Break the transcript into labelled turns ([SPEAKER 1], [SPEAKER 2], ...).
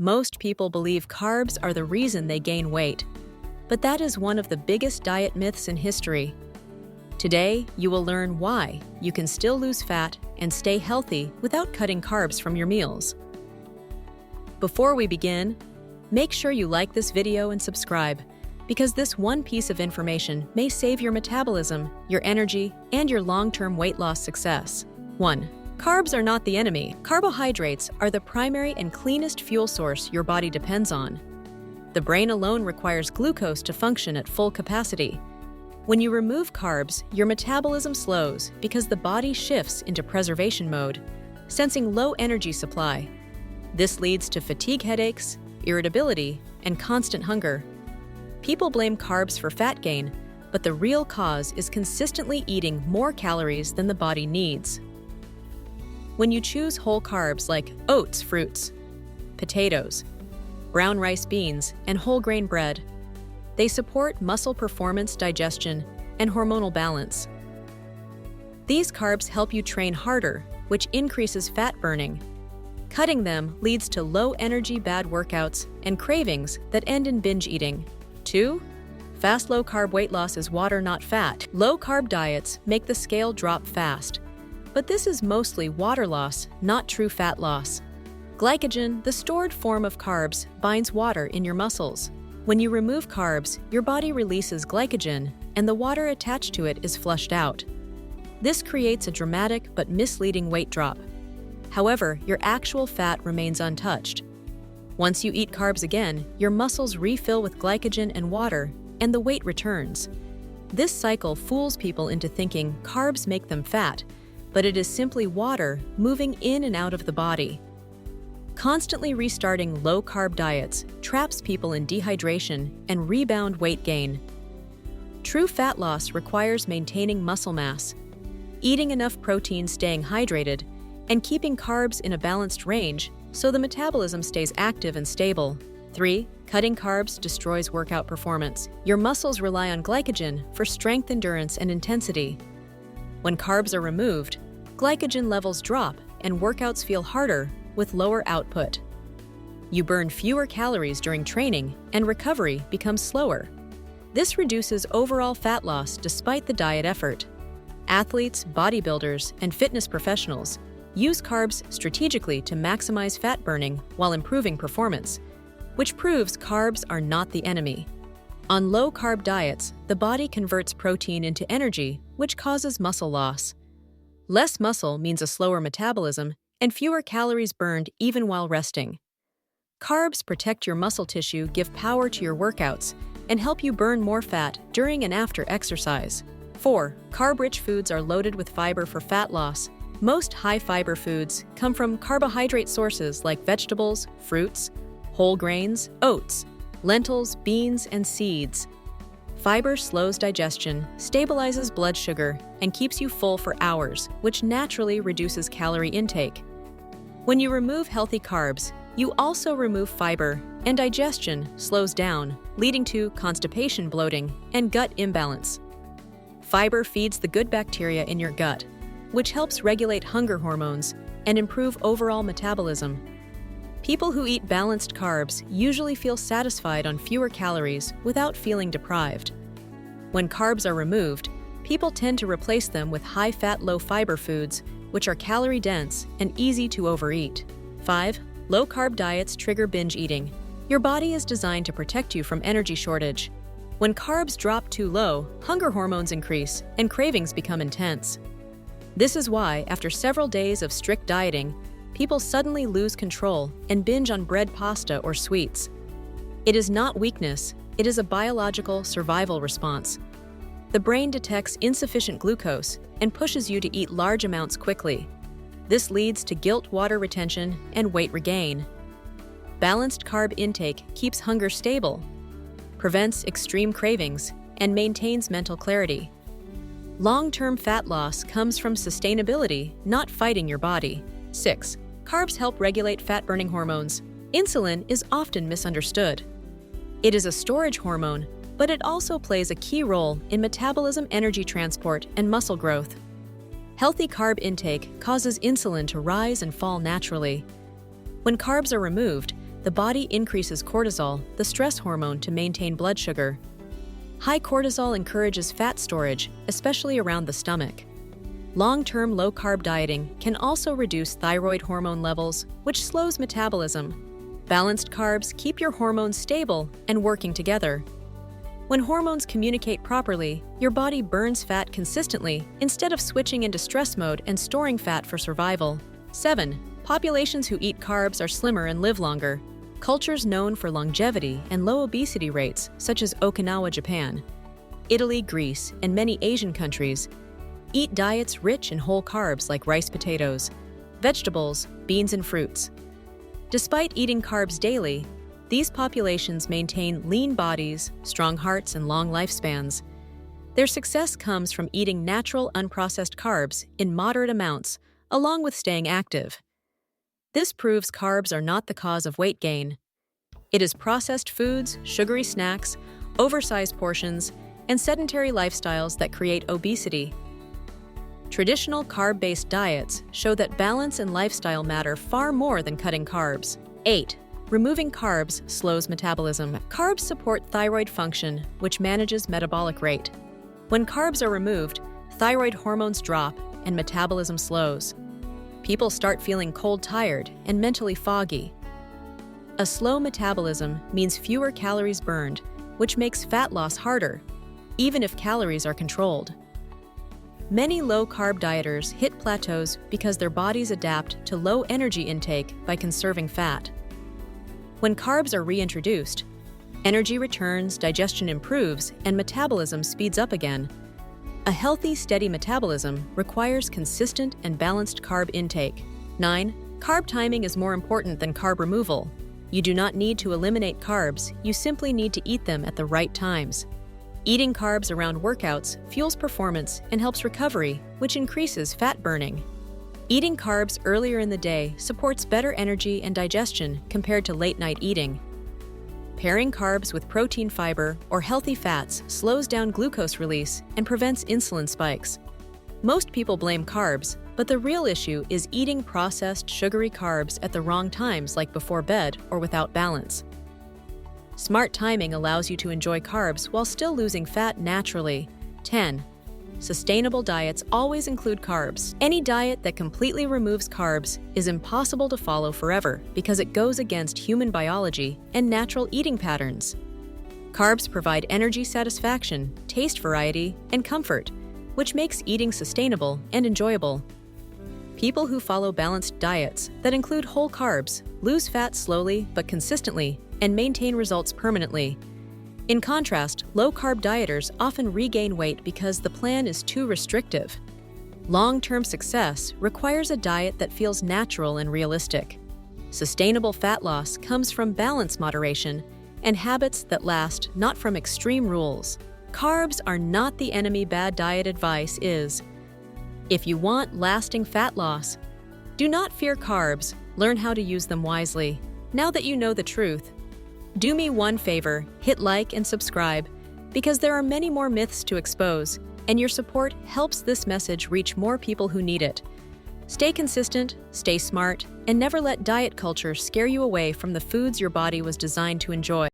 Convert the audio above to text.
[SPEAKER 1] Most people believe carbs are the reason they gain weight, but that is one of the biggest diet myths in history. Today, you will learn why you can still lose fat and stay healthy without cutting carbs from your meals. Before we begin, make sure you like this video and subscribe, because this one piece of information may save your metabolism, your energy, and your long-term weight loss success. 1. Carbs are not the enemy. Carbohydrates are the primary and cleanest fuel source your body depends on. The brain alone requires glucose to function at full capacity. When you remove carbs, your metabolism slows because the body shifts into preservation mode, sensing low energy supply. This leads to fatigue headaches, irritability, and constant hunger. People blame carbs for fat gain, but the real cause is consistently eating more calories than the body needs. When you choose whole carbs like oats, fruits, potatoes, brown rice beans, and whole grain bread, they support muscle performance, digestion, and hormonal balance. These carbs help you train harder, which increases fat burning. Cutting them leads to low-energy bad workouts and cravings that end in binge eating. 2. Fast low-carb weight loss is water, not fat. Low-carb diets make the scale drop fast, but this is mostly water loss, not true fat loss. Glycogen, the stored form of carbs, binds water in your muscles. When you remove carbs, your body releases glycogen, and the water attached to it is flushed out. This creates a dramatic but misleading weight drop. However, your actual fat remains untouched. Once you eat carbs again, your muscles refill with glycogen and water, and the weight returns. This cycle fools people into thinking carbs make them fat, but it is simply water moving in and out of the body. Constantly restarting low-carb diets traps people in dehydration and rebound weight gain. True fat loss requires maintaining muscle mass, eating enough protein, staying hydrated, and keeping carbs in a balanced range so the metabolism stays active and stable. 3. Cutting carbs destroys workout performance. Your muscles rely on glycogen for strength, endurance, and intensity. When carbs are removed, glycogen levels drop and workouts feel harder with lower output. You burn fewer calories during training and recovery becomes slower. This reduces overall fat loss despite the diet effort. Athletes, bodybuilders, and fitness professionals use carbs strategically to maximize fat burning while improving performance, which proves carbs are not the enemy. On low-carb diets, the body converts protein into energy, which causes muscle loss. Less muscle means a slower metabolism and fewer calories burned even while resting. Carbs protect your muscle tissue, give power to your workouts, and help you burn more fat during and after exercise. 4. Carb-rich foods are loaded with fiber for fat loss. Most high-fiber foods come from carbohydrate sources like vegetables, fruits, whole grains, oats, lentils, beans, and seeds. Fiber slows digestion, stabilizes blood sugar, and keeps you full for hours, which naturally reduces calorie intake. When you remove healthy carbs, you also remove fiber, and digestion slows down, leading to constipation, bloating, and gut imbalance. Fiber feeds the good bacteria in your gut, which helps regulate hunger hormones and improve overall metabolism. People who eat balanced carbs usually feel satisfied on fewer calories without feeling deprived. When carbs are removed, people tend to replace them with high-fat, low-fiber foods, which are calorie-dense and easy to overeat. 5. Low-carb diets trigger binge eating. Your body is designed to protect you from energy shortage. When carbs drop too low, hunger hormones increase and cravings become intense. This is why, after several days of strict dieting, people suddenly lose control and binge on bread, pasta, or sweets. It is not weakness, it is a biological survival response. The brain detects insufficient glucose and pushes you to eat large amounts quickly. This leads to guilt, water retention, and weight regain. Balanced carb intake keeps hunger stable, prevents extreme cravings, and maintains mental clarity. Long-term fat loss comes from sustainability, not fighting your body. 6. Carbs help regulate fat-burning hormones. Insulin is often misunderstood. It is a storage hormone, but it also plays a key role in metabolism, energy transport, and muscle growth. Healthy carb intake causes insulin to rise and fall naturally. When carbs are removed, the body increases cortisol, the stress hormone, to maintain blood sugar. High cortisol encourages fat storage, especially around the stomach. Long-term low-carb dieting can also reduce thyroid hormone levels, which slows metabolism. Balanced carbs keep your hormones stable and working together. When hormones communicate properly, your body burns fat consistently instead of switching into stress mode and storing fat for survival. 7. Populations who eat carbs are slimmer and live longer. Cultures known for longevity and low obesity rates, such as Okinawa, Japan, Italy, Greece, and many Asian countries, eat diets rich in whole carbs like rice, potatoes, vegetables, beans, and fruits. Despite eating carbs daily, these populations maintain lean bodies, strong hearts, and long lifespans. Their success comes from eating natural, unprocessed carbs in moderate amounts, along with staying active. This proves carbs are not the cause of weight gain. It is processed foods, sugary snacks, oversized portions, and sedentary lifestyles that create obesity. Traditional carb-based diets show that balance and lifestyle matter far more than cutting carbs. 8. Removing carbs slows metabolism. Carbs support thyroid function, which manages metabolic rate. When carbs are removed, thyroid hormones drop and metabolism slows. People start feeling cold-tired and mentally foggy. A slow metabolism means fewer calories burned, which makes fat loss harder, even if calories are controlled. Many low-carb dieters hit plateaus because their bodies adapt to low energy intake by conserving fat. When carbs are reintroduced, energy returns, digestion improves, and metabolism speeds up again. A healthy, steady metabolism requires consistent and balanced carb intake. 9. Carb timing is more important than carb removal. You do not need to eliminate carbs, you simply need to eat them at the right times. Eating carbs around workouts fuels performance and helps recovery, which increases fat burning. Eating carbs earlier in the day supports better energy and digestion compared to late-night eating. Pairing carbs with protein, fiber, or healthy fats slows down glucose release and prevents insulin spikes. Most people blame carbs, but the real issue is eating processed, sugary carbs at the wrong times, like before bed or without balance. Smart timing allows you to enjoy carbs while still losing fat naturally. 10. Sustainable diets always include carbs. Any diet that completely removes carbs is impossible to follow forever because it goes against human biology and natural eating patterns. Carbs provide energy, satisfaction, taste variety, and comfort, which makes eating sustainable and enjoyable. People who follow balanced diets that include whole carbs lose fat slowly but consistently and maintain results permanently. In contrast, low-carb dieters often regain weight because the plan is too restrictive. Long-term success requires a diet that feels natural and realistic. Sustainable fat loss comes from balanced moderation and habits that last, not from extreme rules. Carbs are not the enemy, bad diet advice is. If you want lasting fat loss, do not fear carbs, learn how to use them wisely. Now that you know the truth, do me one favor, hit like and subscribe, because there are many more myths to expose, and your support helps this message reach more people who need it. Stay consistent, stay smart, and never let diet culture scare you away from the foods your body was designed to enjoy.